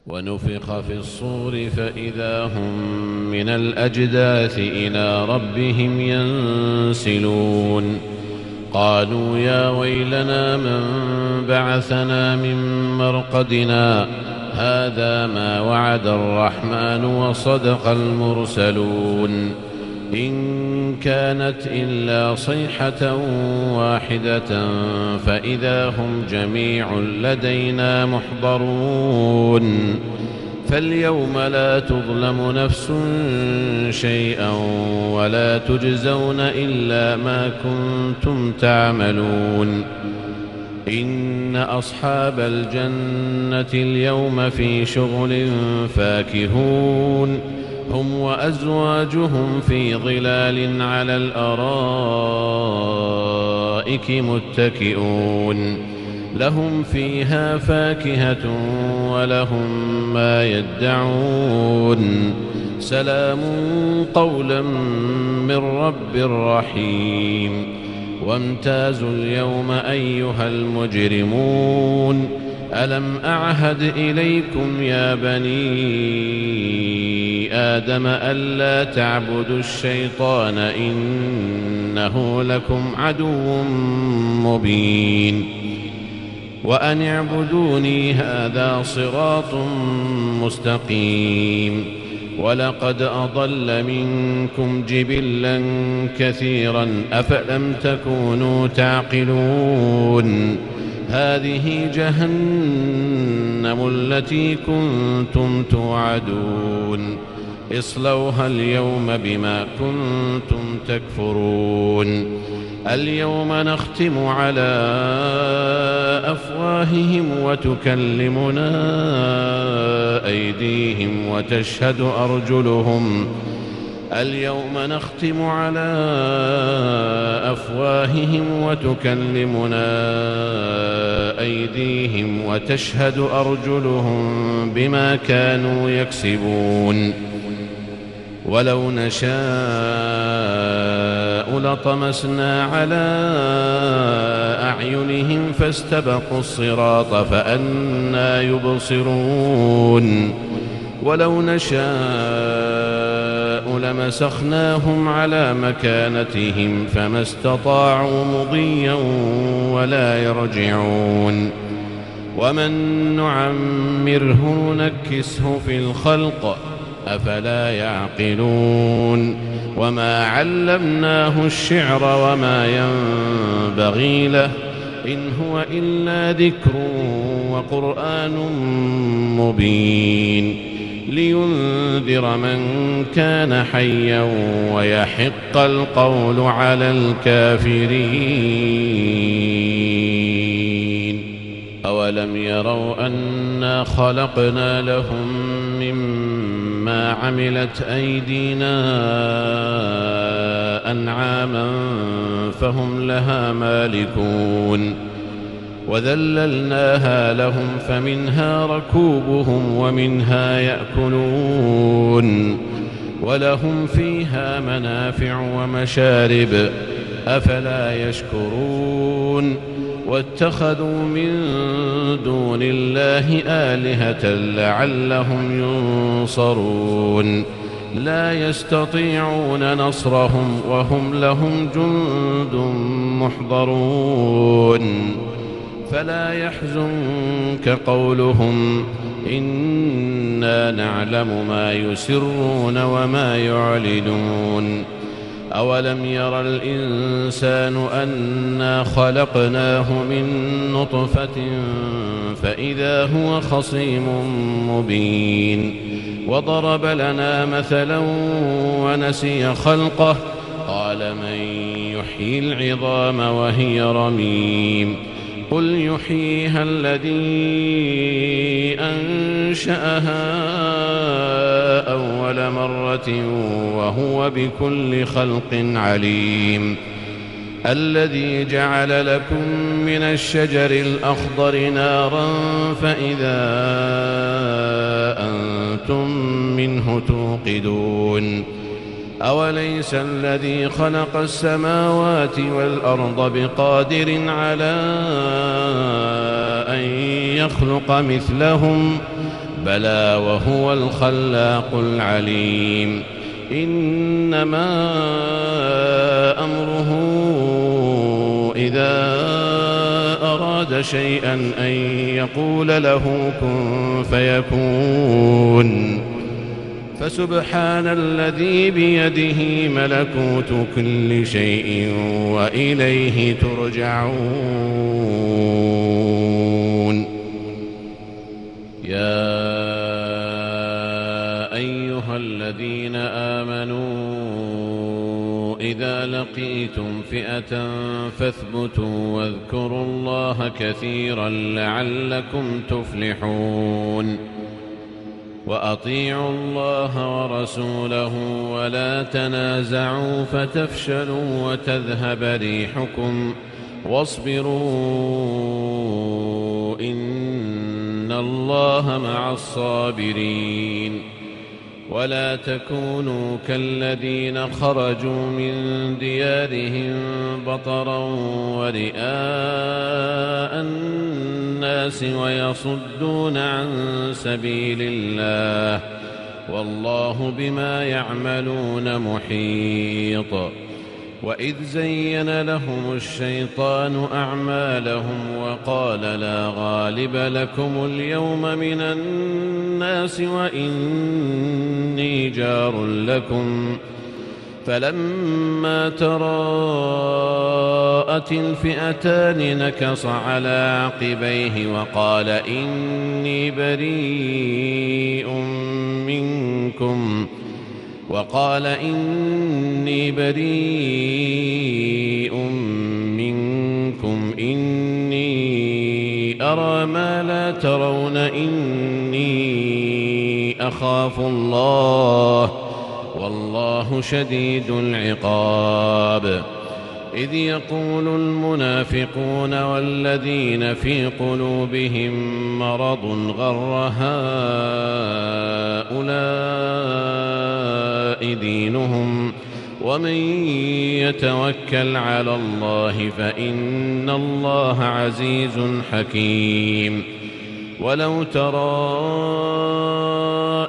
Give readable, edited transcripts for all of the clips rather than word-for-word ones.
ونفخ في الصور فإذا هم من الأجداث إلى ربهم ينسلون قالوا يا ويلنا من بعثنا من مرقدنا هذا ما وعد الرحمن وصدق المرسلون إن كانت إلا صيحة واحدة فإذا هم جميع لدينا محضرون فاليوم لا تظلم نفس شيئا ولا تجزون إلا ما كنتم تعملون إن أصحاب الجنة اليوم في شغل فاكهون هم وأزواجهم في ظلال على الأرائك متكئون لهم فيها فاكهة ولهم ما يدعون سلام قولا من رب رحيم وامتازوا اليوم أيها المجرمون ألم أعهد إليكم يا بني آدم ألا تعبدوا الشيطان إنه لكم عدو مبين وأن اعبدوني هذا صراط مستقيم ولقد أضل منكم جبلا كثيرا أفلم تكونوا تعقلون هذه جهنم التي كنتم توعدون اصلوها اليوم بما كنتم تكفرون اليوم نختم على أفواههم وتكلمنا أيديهم وتشهد أرجلهم اليوم نختم على أفواههم وتكلمنا أيديهم وتشهد أرجلهم بما كانوا يكسبون ولو نشاء لطمسنا على أعينهم فاستبقوا الصراط فأنى يبصرون ولو نشاء لمسخناهم على مكانتهم فما استطاعوا مضيا ولا يرجعون ومن نعمره نكسه في الخلق أفلا يعقلون وما علمناه الشعر وما ينبغي له إن هو إلا ذكر وقرآن مبين لينذر من كان حيا ويحق القول على الكافرين أولم يروا أنا خلقنا لهم مما عملت أيدينا أنعاما فهم لها مالكون وذللناها لهم فمنها ركوبهم ومنها يأكلون ولهم فيها منافع ومشارب أفلا يشكرون واتخذوا من دون الله آلهة لعلهم ينصرون لا يستطيعون نصرهم وهم لهم جند محضرون فلا يحزنك قولهم إنا نعلم ما يسرون وما يعلنون أولم ير الإنسان أنا خلقناه من نطفة فإذا هو خصيم مبين وضرب لنا مثلا ونسي خلقه قال من يحيي العظام وهي رميم قل يحييها الذي أنشأها أول مرة وهو بكل خلق عليم الذي جعل لكم من الشجر الأخضر نارا فإذا أنتم منه توقدون أوليس الذي خلق السماوات والأرض بقادر على أن يخلق مثلهم بلى وهو الخلاق العليم. إنما أمره إذا أراد شيئا أن يقول له كن فيكون. فسبحان الذي بيده ملكوت كل شيء وإليه ترجعون. يا أيها الذين آمنوا إذا لقيتم فئة فاثبتوا واذكروا الله كثيرا لعلكم تفلحون. وأطيعوا الله ورسوله ولا تنازعوا فتفشلوا وتذهب ريحكم واصبروا إن الله مع الصابرين. ولا تكونوا كالذين خرجوا من ديارهم بطرا ورئاء الناس ويصدون عن سبيل الله والله بما يعملون محيط. وإذ زين لهم الشيطان أعمالهم وقال لا غالب لكم اليوم من الناس وإني جار لكم فلما تراءت الفئتان نكص على عقبيه وقال إني بريء منكم إني أرى ما لا ترون إني أخاف الله والله شديد العقاب. إذ يقول المنافقون والذين في قلوبهم مرض غر هؤلاء دينهم ومن يتوكل على الله فإن الله عزيز حكيم. ولو ترى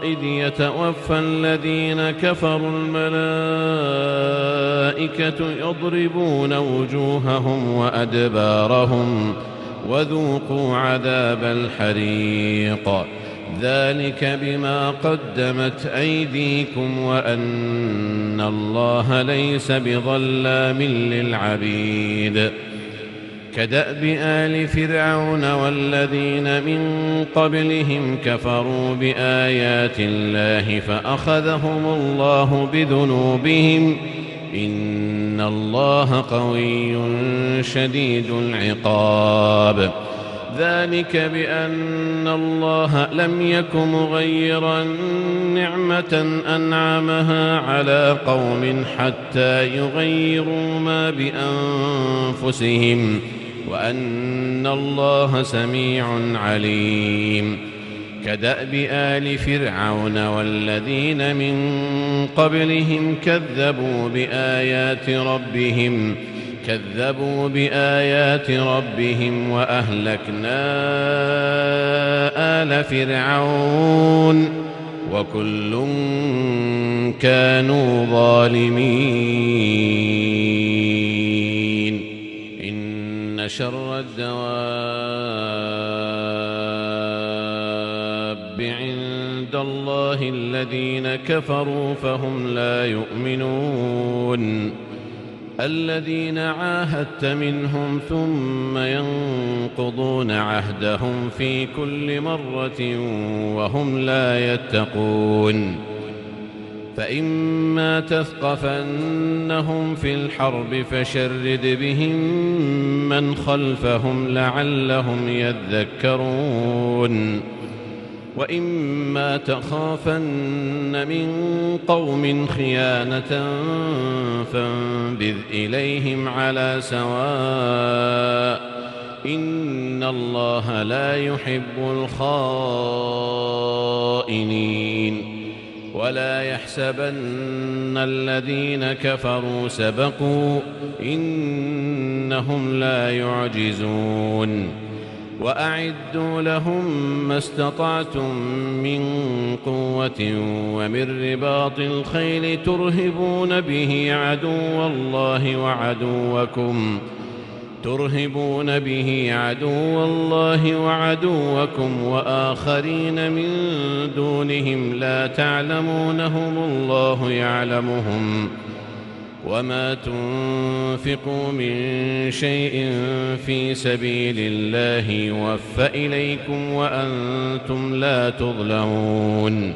إذ يتوفى الذين كفروا الملائكة يضربون وجوههم وأدبارهم وذوقوا عذاب الحريق ذلك بما قدمت أيديكم وأن الله ليس بظلام للعبيد. كدأب آل فرعون والذين من قبلهم كفروا بآيات الله فأخذهم الله بذنوبهم إن الله قوي شديد العقاب. ذلك بأن الله لم يك مغيرا نعمة أنعمها على قوم حتى يغيروا ما بأنفسهم وأن الله سميع عليم. كدأب آل فرعون والذين من قبلهم كذبوا بآيات ربهم وأهلكنا آل فرعون وكل كانوا ظالمين. إن شر الدواب عند الله الذين كفروا فهم لا يؤمنون. الذين عاهدت منهم ثم ينقضون عهدهم في كل مرة وهم لا يتقون. فإما تثقفنهم في الحرب فشرد بهم من خلفهم لعلهم يذكرون. وإما تخافن من قوم خيانة فانبذ إليهم على سواء إن الله لا يحب الخائنين. ولا يحسبن الذين كفروا سبقوا إنهم لا يعجزون. وأعدوا لهم ما استطعتم من قوة ومن رباط الخيل ترهبون به عدو الله وعدوكم وآخرين من دونهم لا تعلمونهم الله يعلمهم وما تنفقوا من شيء في سبيل الله يوفى إليكم وأنتم لا تظلمون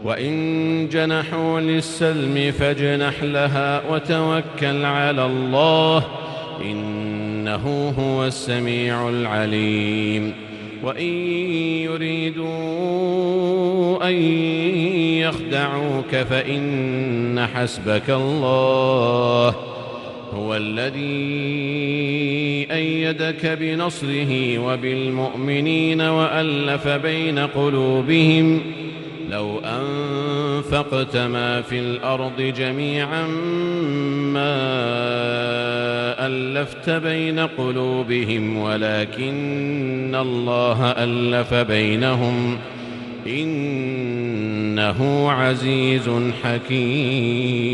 وإن جنحوا للسلم فاجنح لها وتوكل على الله إنه هو السميع العليم وإن يريدوا أن يخدعوك فإن حسبك الله هو الذي أيدك بنصره وبالمؤمنين وألف بين قلوبهم لو أنفقت ما في الأرض جميعا ما ألفت بين قلوبهم ولكن الله ألف بينهم إنه عزيز حكيم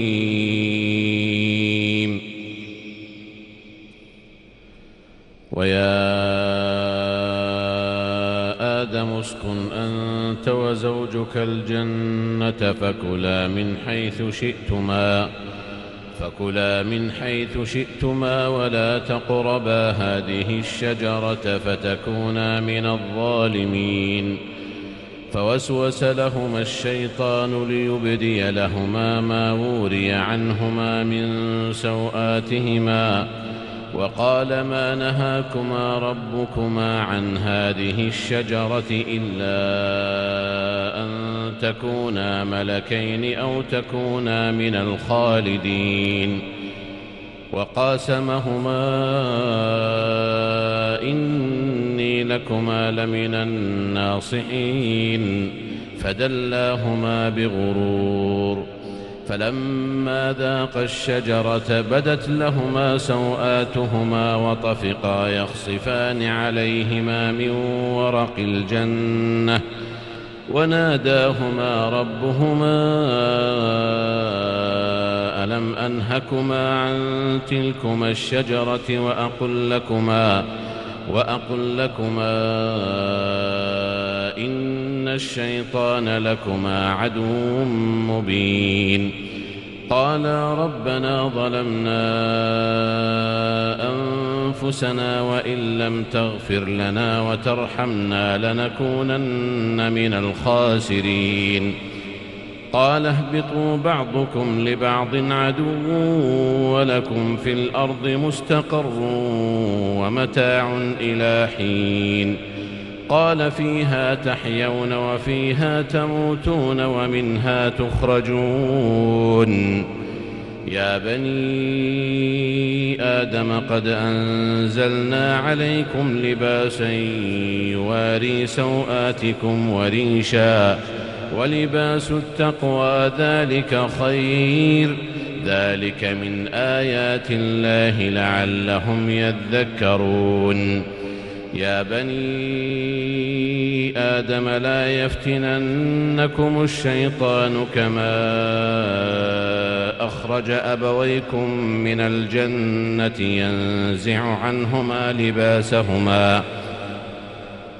ويا آدم اسكن أنت وزوجك الجنة فكلا من حيث شئتما ولا تقربا هذه الشجرة فتكونا من الظالمين فوسوس لهما الشيطان ليبدي لهما ما وري عنهما من سوآتهما وقال ما نهاكما ربكما عن هذه الشجرة إلا أن تكونا ملكين أو تكونا من الخالدين وقاسمهما إني لكما لمن الناصحين فدلاهما بغرور فلما ذاقا الشجرة بدت لهما سوآتهما وطفقا يخصفان عليهما من ورق الجنة وناداهما ربهما ألم أنهكما عن تلكما الشجرة وأقل لكما إن الشيطان لكما عدو مبين قالا ربنا ظلمنا أنفسنا وإن لم تغفر لنا وترحمنا لنكونن من الخاسرين قال اهبطوا بعضكم لبعض عدو ولكم في الأرض مستقر ومتاع إلى حين قال فيها تحيون وفيها تموتون ومنها تخرجون يا بني آدم قد أنزلنا عليكم لباسا يواري سوآتكم وريشا ولباس التقوى ذلك خير ذلك من آيات الله لعلهم يذكرون يا بني آدم لا يفتننكم الشيطان كما أخرج أبويكم من الجنة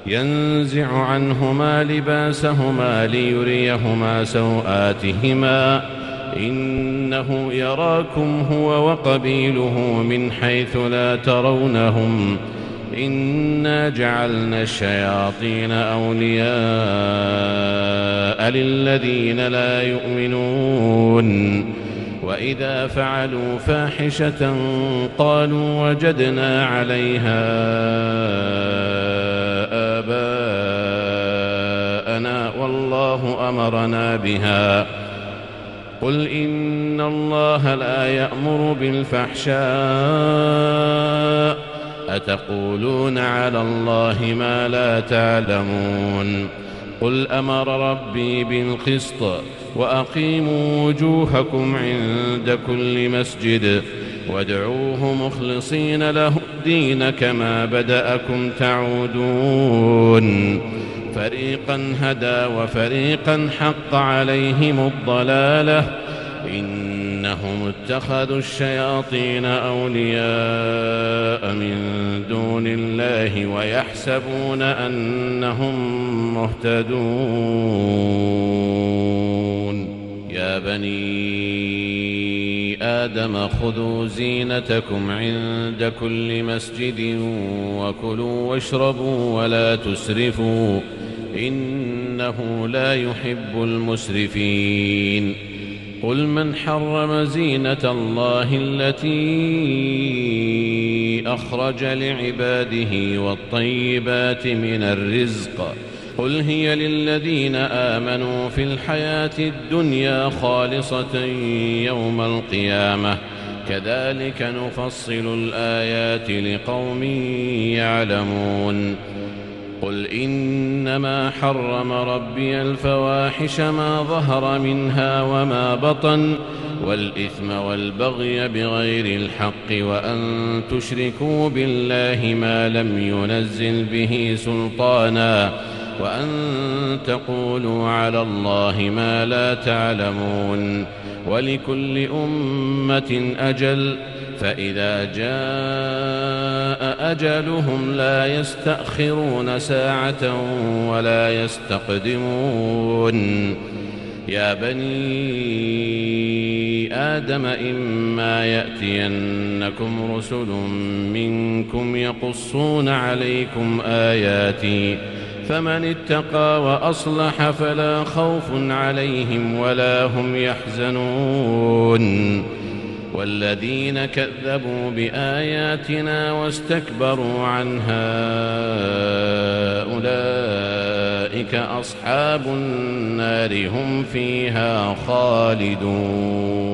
ينزع عنهما لباسهما ليريهما سوآتهما إنه يراكم هو وقبيله من حيث لا ترونهم إنا جعلنا الشياطين أولياء للذين لا يؤمنون وإذا فعلوا فاحشة قالوا وجدنا عليها آباءنا والله أمرنا بها قل إن الله لا يأمر بالفحشاء أتقولون على الله ما لا تعلمون قل أمر ربي بالقسط وأقيموا وجوهكم عند كل مسجد وادعوه مخلصين له الدين كما بدأكم تعودون فريقا هدى وفريقا حق عليهم الضلالة إنهم اتخذوا الشياطين أولياء من دون الله ويحسبون أنهم مهتدون يا بني آدم خذوا زينتكم عند كل مسجد وكلوا واشربوا ولا تسرفوا إنه لا يحب المسرفين قل من حرم زينة الله التي أخرج لعباده والطيبات من الرزق قل هي للذين آمنوا في الحياة الدنيا خالصة يوم القيامة كذلك نفصل الآيات لقوم يعلمون قل إنما حرم ربي الفواحش ما ظهر منها وما بطن والإثم والبغي بغير الحق وأن تشركوا بالله ما لم ينزل به سلطانا وأن تقولوا على الله ما لا تعلمون ولكل أمة أجل فإذا جاء أجلهم لا يستأخرون ساعة ولا يستقدمون يا بني آدم إما يأتينكم رسل منكم يقصون عليكم آياتي فمن اتقى وأصلح فلا خوف عليهم ولا هم يحزنون والذين كذبوا بآياتنا واستكبروا عنها أولئك أصحاب النار هم فيها خالدون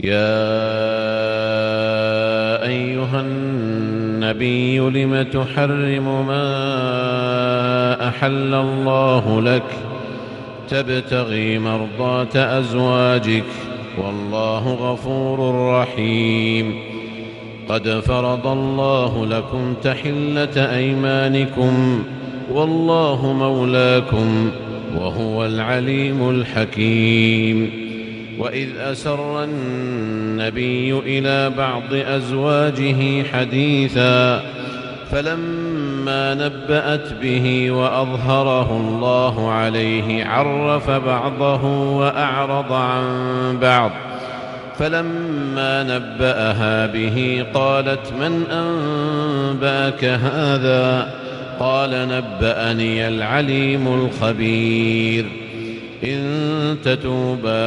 يا أيها النبي لم تحرم ما أحل الله لك تبتغي مرضات أزواجك والله غفور رحيم قد فرض الله لكم تحلة أيمانكم والله مولاكم وهو العليم الحكيم وإذ أسر النبي إلى بعض أزواجه حديثا فلما نبأت به وأظهره الله عليه عرف بعضه وأعرض عن بعض فلما نبأها به قالت من أنبأك هذا قال نبأني العليم الخبير إن تتوبا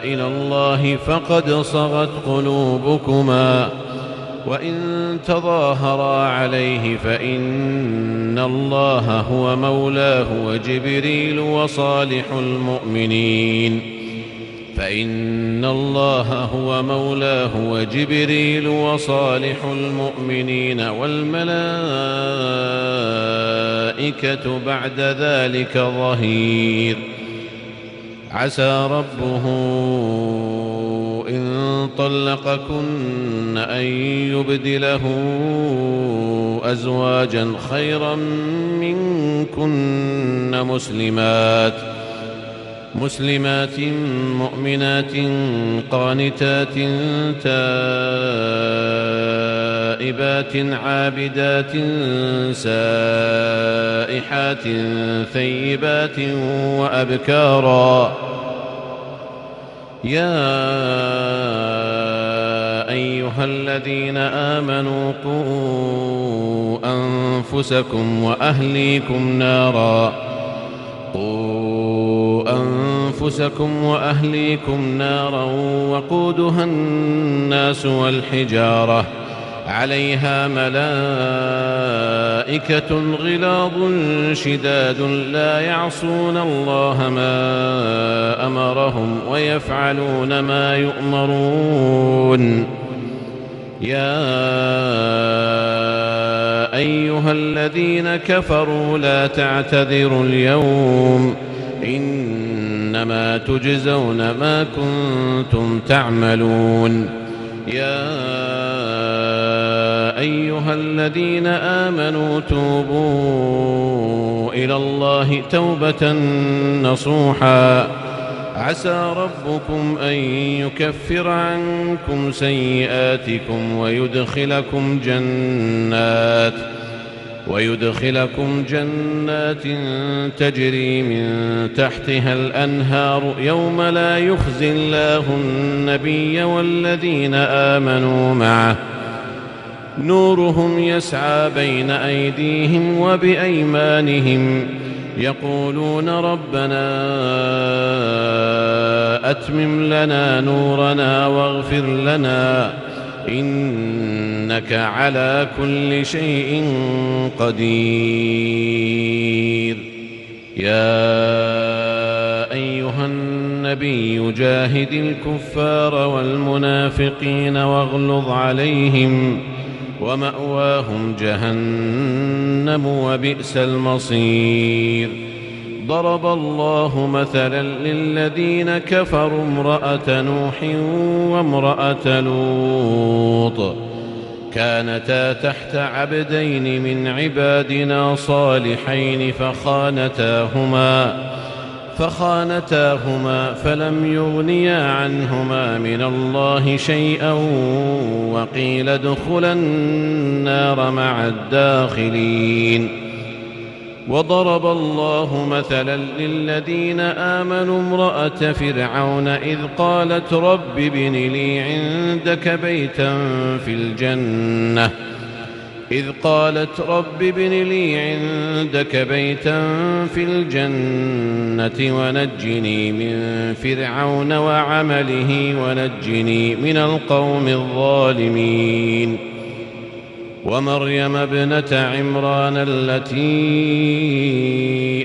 إلى الله فقد صغت قلوبكما وإن تظاهرا عليه فإن الله هو مولاه وجبريل وصالح المؤمنين والملائكة بعد ذلك ظهير عسى ربه إن طلقكن أن يبدله أزواجا خيرا منكن مسلمات مؤمنات قانتات تائبات عابدات سائحات ثيبات وأبكارا يا أيها الذين آمنوا قوا أنفسكم وأهليكم نارا وقودها الناس والحجارة عليها ملائكة غلاظ شداد لا يعصون الله ما أمرهم ويفعلون ما يؤمرون يا أيها الذين كفروا لا تعتذروا اليوم إنما تجزون ما كنتم تعملون يا أيها الذين آمنوا توبوا إلى الله توبة نصوحا عسى ربكم أن يكفر عنكم سيئاتكم ويدخلكم جنات تجري من تحتها الأنهار يوم لا يخزي الله النبي والذين آمنوا معه نورهم يسعى بين أيديهم وبأيمانهم يقولون ربنا أتمم لنا نورنا واغفر لنا إنك على كل شيء قدير. يا أيها النبي جاهد الكفار والمنافقين واغلظ عليهم ومأواهم جهنم وبئس المصير. ضرب الله مثلا للذين كفروا امرأة نوح وامرأة لوط كانتا تحت عبدين من عبادنا صالحين فخانتاهما فلم يغنيا عنهما من الله شيئا وقيل ادخلا النار مع الداخلين. وضرب الله مثلا للذين آمنوا امرأة فرعون إذ قالت رب ابن لي عندك بيتا في الجنة ونجني من فرعون وعمله ونجني من القوم الظالمين. ومريم ابنة عمران التي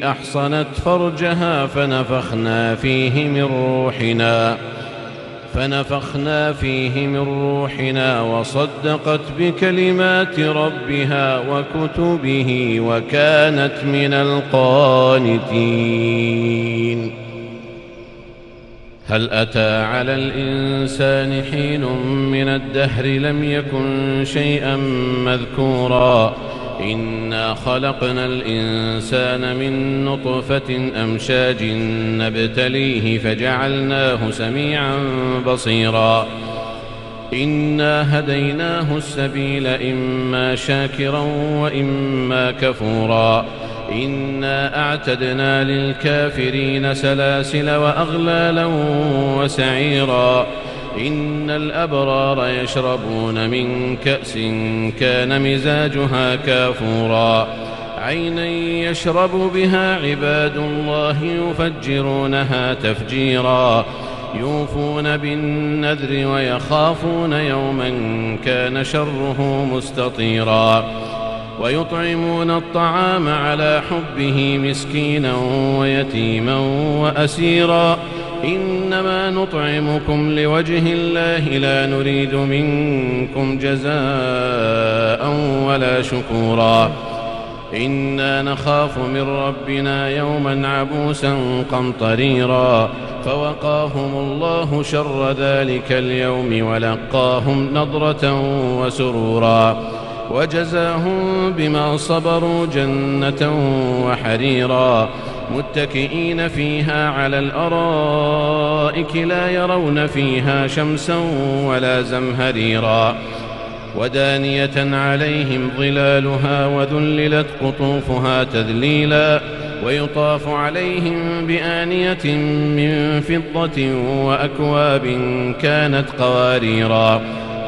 أحصنت فرجها فنفخنا فيه من روحنا وصدقت بكلمات ربها وكتبه وكانت من القانتين. هل أتى على الإنسان حين من الدهر لم يكن شيئا مذكورا إنا خلقنا الإنسان من نطفة أمشاج نبتليه فجعلناه سميعا بصيرا. إنا هديناه السبيل إما شاكرا وإما كفورا. إنا أعتدنا للكافرين سلاسل وأغلالا وسعيرا. إن الأبرار يشربون من كأس كان مزاجها كافورا عينا يشرب بها عباد الله يفجرونها تفجيرا. يوفون بالنذر ويخافون يوما كان شره مستطيرا. ويطعمون الطعام على حبه مسكينا ويتيما وأسيرا. إنما نطعمكم لوجه الله لا نريد منكم جزاء ولا شكورا. إنا نخاف من ربنا يوما عبوسا قمطريرا. فوقاهم الله شر ذلك اليوم ولقاهم نضرة وسرورا. وجزاهم بما صبروا جنة وحريرا. متكئين فيها على الأرائك لا يرون فيها شمسا ولا زمهريرا. ودانية عليهم ظلالها وذللت قطوفها تذليلا. ويطاف عليهم بآنية من فضة وأكواب كانت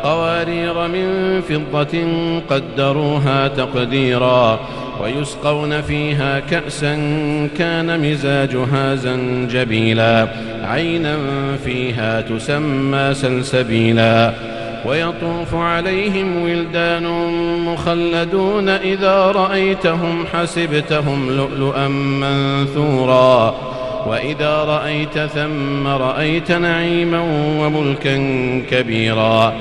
قوارير من فضة قدروها تقديرا. ويسقون فيها كأسا كان مزاجها زنجبيلا عينا فيها تسمى سلسبيلا. ويطوف عليهم ولدان مخلدون إذا رأيتهم حسبتهم لؤلؤا منثورا. وإذا رأيت ثم رأيت نعيما وملكا كبيرا.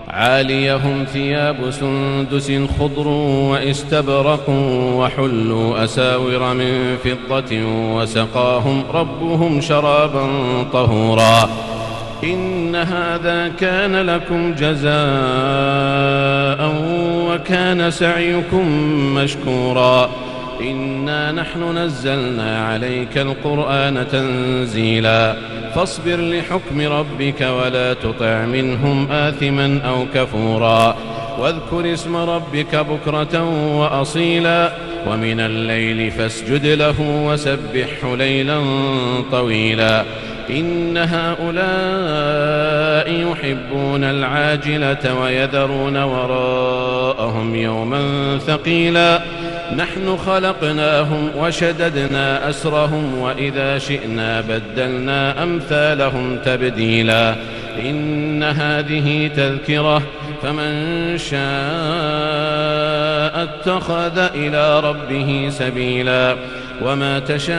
عاليهم ثياب سندس خضر واستبرق وحلوا أساور من فضة وسقاهم ربهم شرابا طهورا. إن هذا كان لكم جزاء وكان سعيكم مشكورا إنا نحن نزلنا عليك القرآن تنزيلا فاصبر لحكم ربك ولا تطع منهم آثما أو كفورا واذكر اسم ربك بكرة وأصيلا ومن الليل فاسجد له وسبحه ليلا طويلا إن هؤلاء يحبون العاجلة ويذرون وراءهم يوما ثقيلا نحن خلقناهم وشددنا أسرهم وإذا شئنا بدلنا أمثالهم تبديلا إن هذه تذكرة فمن شاء اتخذ إلى ربه سبيلا وما تشاءون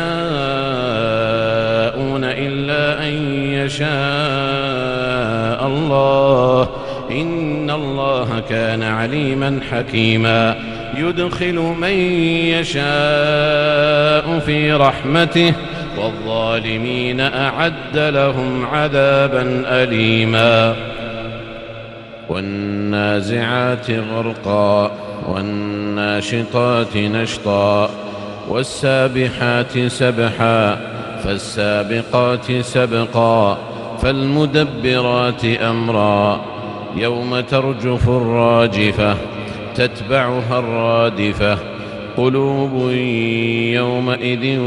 إلا أن يشاء الله إن الله كان عليما حكيما يدخل من يشاء في رحمته والظالمين أعد لهم عذابا أليما والنازعات غرقا والناشطات نشطا والسابحات سبحا فالسابقات سبقا فالمدبرات أمرا يوم ترجف الراجفة تتبعها الرادفة قلوب يومئذ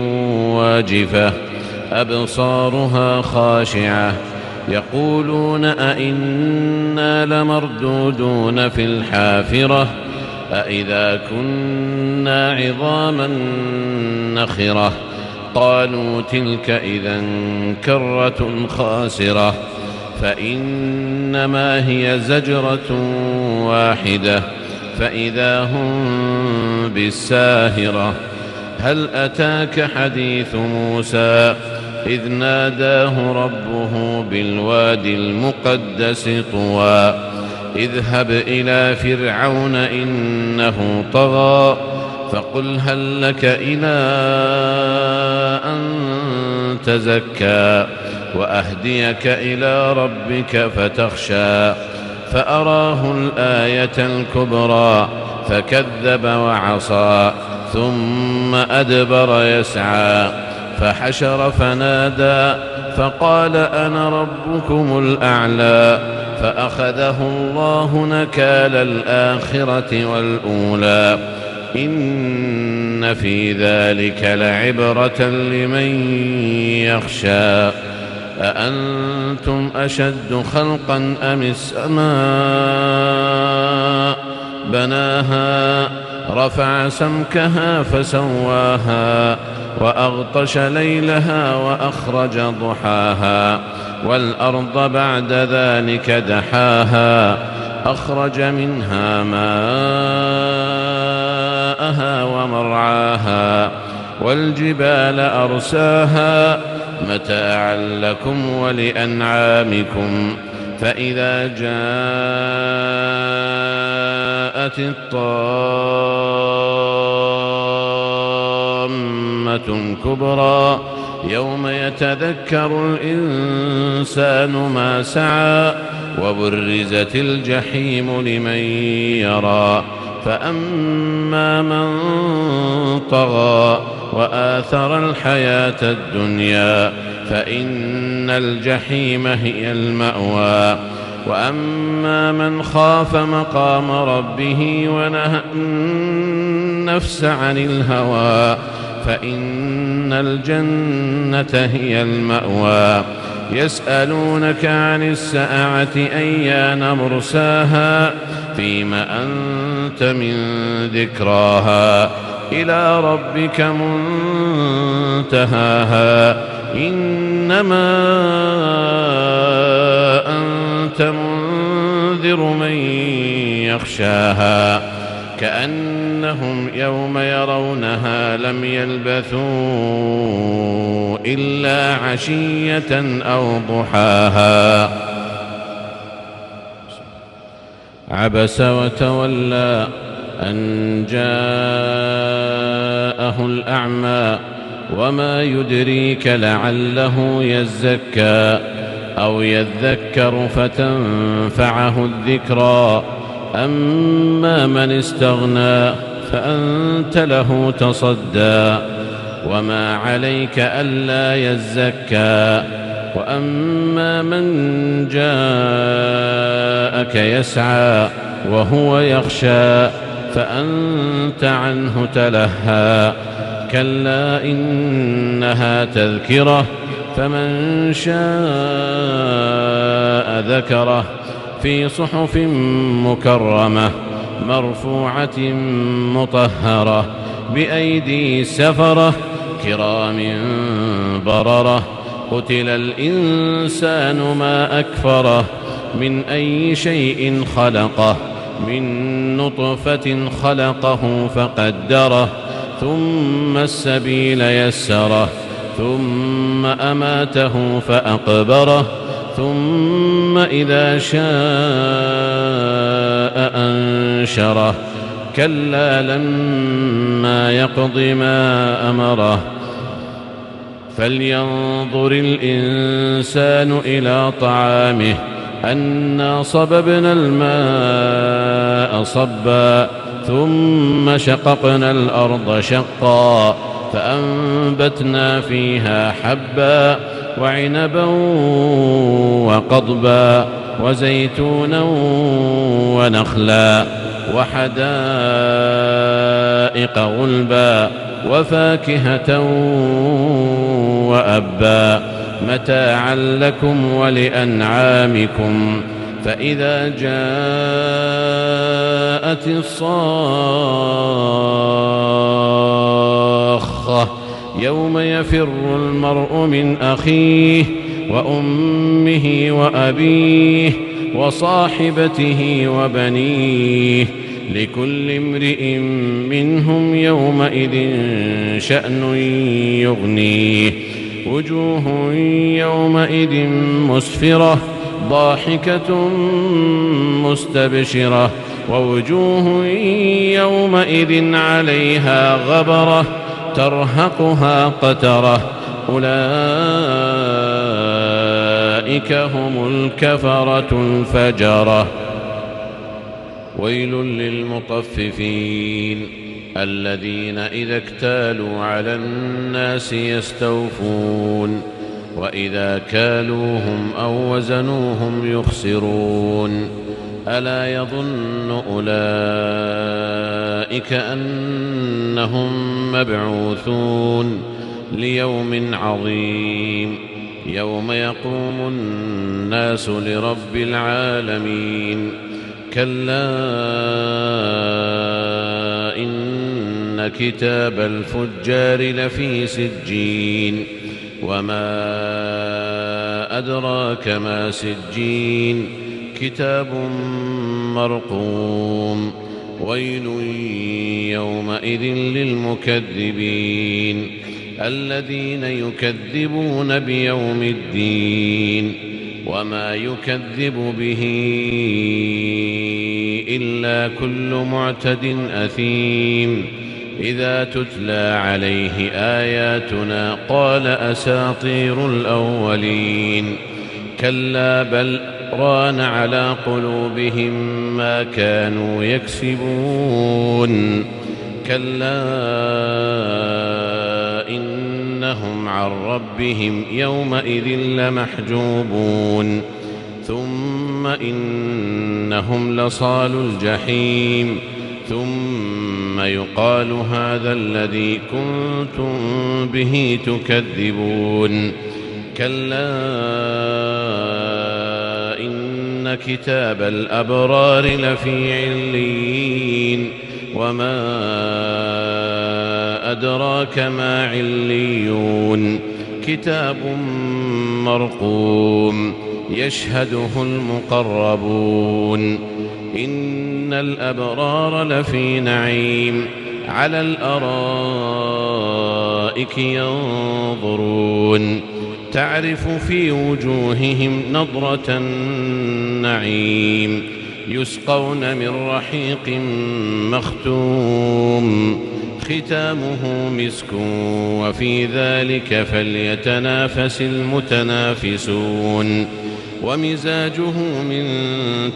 واجفة أبصارها خاشعة يقولون أئنا لمردودون في الحافرة أئذا كنا عظاما نخرة قالوا تلك إذا كرة خاسرة فإنما هي زجرة واحدة فإذا هم بالساهرة هل أتاك حديث موسى إذ ناداه ربه بالوادي المقدس طوى اذهب إلى فرعون إنه طغى فقل هل لك إلى أن تزكى وأهديك إلى ربك فتخشى فأراه الآية الكبرى فكذب وعصى ثم أدبر يسعى فحشر فنادى فقال أنا ربكم الأعلى فأخذه الله نكال الآخرة والأولى إن في ذلك لعبرة لمن يخشى أأنتم أشد خلقا أم السماء بناها رفع سمكها فسواها وأغطش ليلها وأخرج ضحاها والأرض بعد ذلك دحاها أخرج منها ماءها ومرعاها والجبال أرساها متاعا لكم ولأنعامكم فإذا جاءت الطامة الكبرى يوم يتذكر الإنسان ما سعى وبرزت الجحيم لمن يرى فأما من طغى وآثر الحياة الدنيا فإن الجحيم هي المأوى وأما من خاف مقام ربه ونهى النفس عن الهوى فإن الجنة هي المأوى يسألونك عن الساعة أيان مرساها فيم أنت من ذكراها إلى ربك منتهاها إنما أنت منذر من يخشاها كأنهم يوم يرونها لم يلبثوا إلا عشية أو ضحاها عبس وتولى أن جاءه الأعمى وما يدريك لعله يزكى أو يذكر فتنفعه الذكرى. أما من استغنى فأنت له تصدى وما عليك ألا يزكى. وأما من جاءك يسعى وهو يخشى فأنت عنه تلهى. كلا إنها تذكرة فمن شاء ذكره في صحف مكرمة مرفوعة مطهرة بأيدي سفرة كرام بررة. قتل الإنسان ما أكفره من أي شيء خلقه من نطفة خلقه فقدره ثم السبيل يسره ثم أماته فأقبره ثم إذا شاء أنشره. كلا لما يقض ما أمره. فلينظر الإنسان إلى طعامه أنا صببنا الماء صبا ثم شققنا الأرض شقا فأنبتنا فيها حبا وعنبا وقضبا وزيتونا ونخلا وحدائق غلبا وفاكهة وأبا متاعا لكم ولأنعامكم. فإذا جاءت الصاخة يوم يفر المرء من أخيه وأمه وأبيه وصاحبته وبنيه لكل امرئ منهم يومئذ شأن يغنيه. وجوه يومئذ مسفرة ضاحكة مستبشرة ووجوه يومئذ عليها غبرة ترهقها قترة أولئك هم الكفرة الفجرة. ويل للمطففين الذين إذا اكتالوا على الناس يستوفون وإذا كالوهم أو وزنوهم يخسرون. ألا يظن أولئك أنهم مبعوثون ليوم عظيم يوم يقوم الناس لرب العالمين. كلا إن كتاب الفجار لفي سجين وما أدراك ما سجين كتاب مرقوم. ويل يومئذ للمكذبين الذين يكذبون بيوم الدين وما يكذب به إلا كل معتد أثيم. إذا تتلى عليه آياتنا قال أساطير الأولين. كلا بل ران على قلوبهم ما كانوا يكسبون. كلا إنهم عن ربهم يومئذ لمحجوبون. ثم إنهم لصال الجحيم ثم يقال هذا الذي كنتم به تكذبون. كلا إن كتاب الأبرار لفي عليين وما أدراك ما عليون كتاب مرقوم يشهده المقربون. إن الأبرار لفي نعيم على الأرائك ينظرون تعرف في وجوههم نضرة النعيم يسقون من رحيق مختوم ختامه مسك وفي ذلك فليتنافس المتنافسون ومزاجه من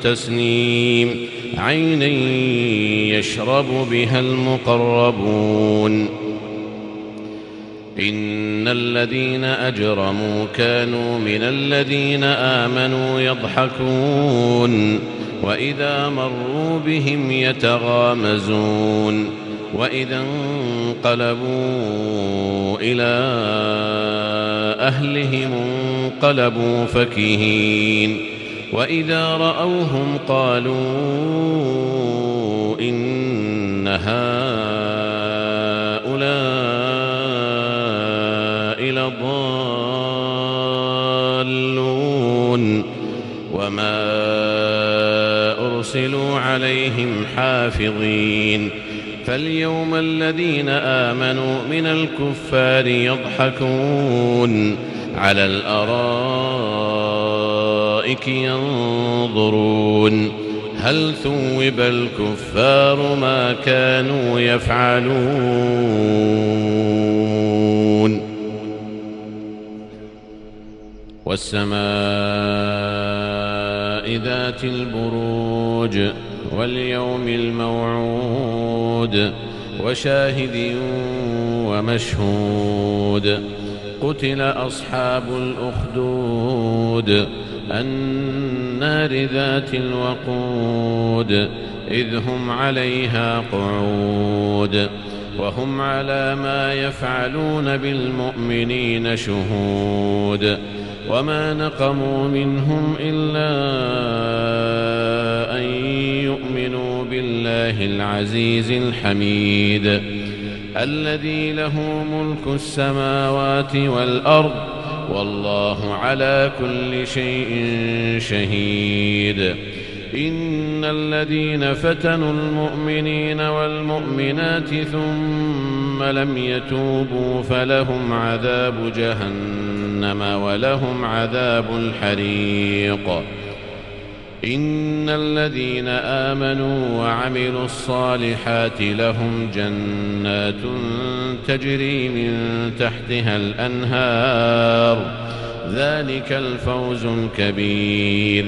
تسنيم عينا يشرب بها المقربون إن الذين أجرموا كانوا من الذين آمنوا يضحكون وإذا مروا بهم يتغامزون وإذا انقلبوا إلى أهلهم انقلبوا فكهين وإذا رأوهم قالوا إن هؤلاء لضالون وما أرسلوا عليهم حافظين فاليوم الذين آمنوا من الكفار يضحكون على الأرائك ينظرون هل ثوب الكفار ما كانوا يفعلون والسماء ذات البروج واليوم الموعود وشاهد ومشهود قتل أصحاب الأخدود النار ذات الوقود إذ هم عليها قعود وهم على ما يفعلون بالمؤمنين شهود وما نقموا منهم إلا أن يؤمنوا بالله العزيز الحميد الذي له ملك السماوات والأرض والله على كل شيء شهيد إن الذين فتنوا المؤمنين والمؤمنات ثم لم يتوبوا فلهم عذاب جهنم ولهم عذاب الحريق إن الذين آمنوا وعملوا الصالحات لهم جنات تجري من تحتها الأنهار ذلك الفوز الكبير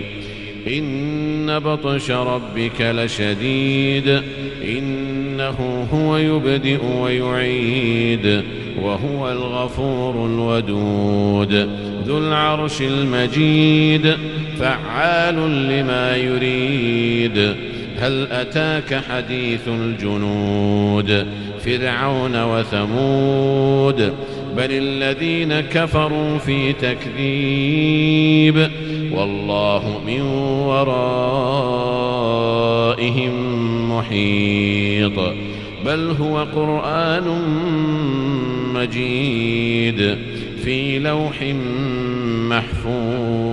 إن بطش ربك لشديد إنه هو يبدئ ويعيد وهو الغفور الودود ذو العرش المجيد فعال لما يريد هل أتاك حديث الجنود فرعون وثمود بل الذين كفروا في تكذيب والله من ورائهم محيط بل هو قرآن مجيد في لوح محفوظ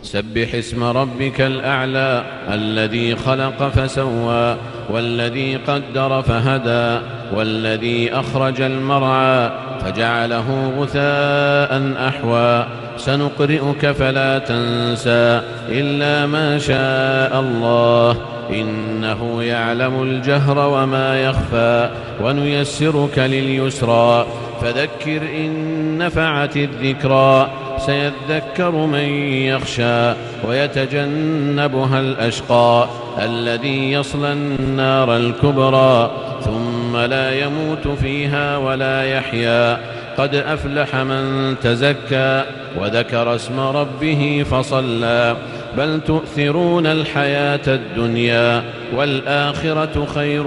سبح اسم ربك الأعلى الذي خلق فسوى والذي قدر فهدى والذي أخرج المرعى فجعله غثاء أحوى سنقرئك فلا تنسى إلا ما شاء الله إنه يعلم الجهر وما يخفى ونيسرك لليسرى فذكر إن نفعت الذكرى سيذكر من يخشى ويتجنبها الأشقى الذي يصلى النار الكبرى ثم لا يموت فيها ولا يحيا قد أفلح من تزكى وذكر اسم ربه فصلى بل تؤثرون الحياة الدنيا والآخرة خير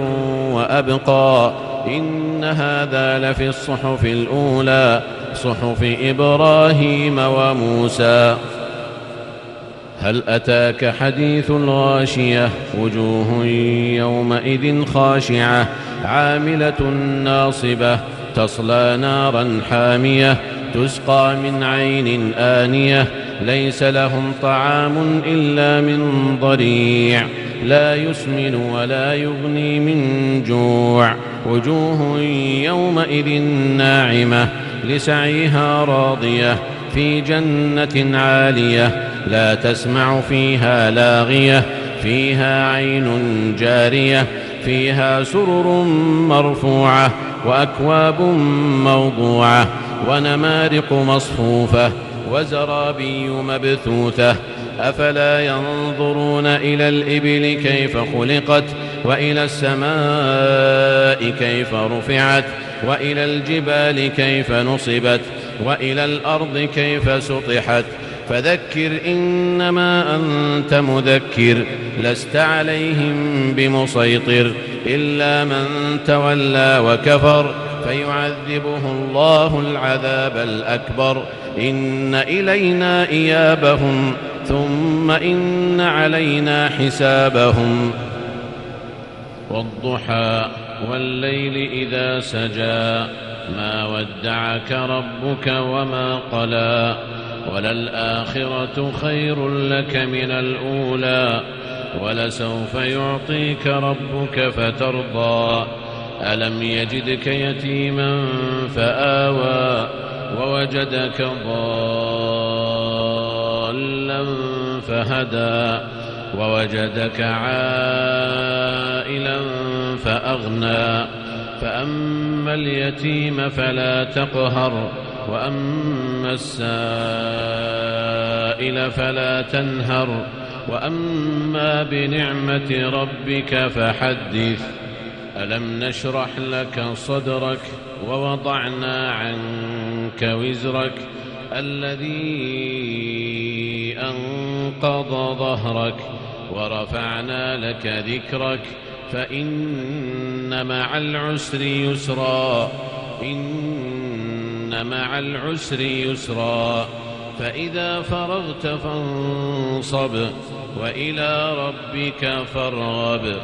وأبقى إن هذا لفي الصحف الأولى صحف إبراهيم وموسى هل أتاك حديث الغاشية وجوه يومئذ خاشعة عاملة ناصبة تصلى نارا حامية تسقى من عين آنية ليس لهم طعام إلا من ضريع لا يسمن ولا يغني من جوع وجوه يومئذ ناعمة لسعيها راضية في جنة عالية لا تسمع فيها لاغية فيها عين جارية فيها سرر مرفوعة وأكواب موضوعة ونمارق مصفوفة وزرابي مبثوثة أفلا ينظرون إلى الإبل كيف خلقت وإلى السماء كيف رفعت وإلى الجبال كيف نصبت وإلى الأرض كيف سطحت فذكر إنما أنت مذكر لست عليهم بمسيطر إلا من تولى وكفر فيعذبه الله العذاب الأكبر إن إلينا إيابهم ثم إن علينا حسابهم والضحى والليل إذا سجى ما ودعك ربك وما قلى وللآخرة خير لك من الأولى ولسوف يعطيك ربك فترضى ألم يجدك يتيما فآوى ووجدك ضالا فهدى ووجدك عائلا فأغنى فأما اليتيم فلا تقهر وأما السائل فلا تنهر وأما بنعمة ربك فحدث ألم نشرح لك صدرك ووضعنا عنك وزرك الذي أنقض ظهرك ورفعنا لك ذكرك فإن مع العسر يسرا إن مع العسر يسرا فإذا فرغت فانصب وإلى ربك فارغب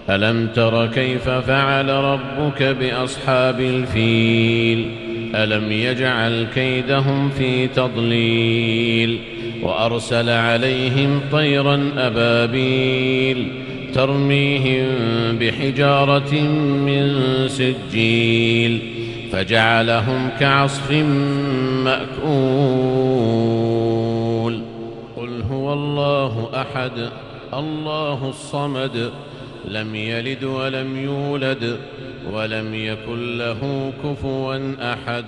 ألم تر كيف فعل ربك بأصحاب الفيل ألم يجعل كيدهم في تضليل وأرسل عليهم طيرا أبابيل ترميهم بحجارة من سجيل فجعلهم كعصف مأكول قل هو الله أحد الله الصمد لم يلد ولم يولد ولم يكن له كفوا أحد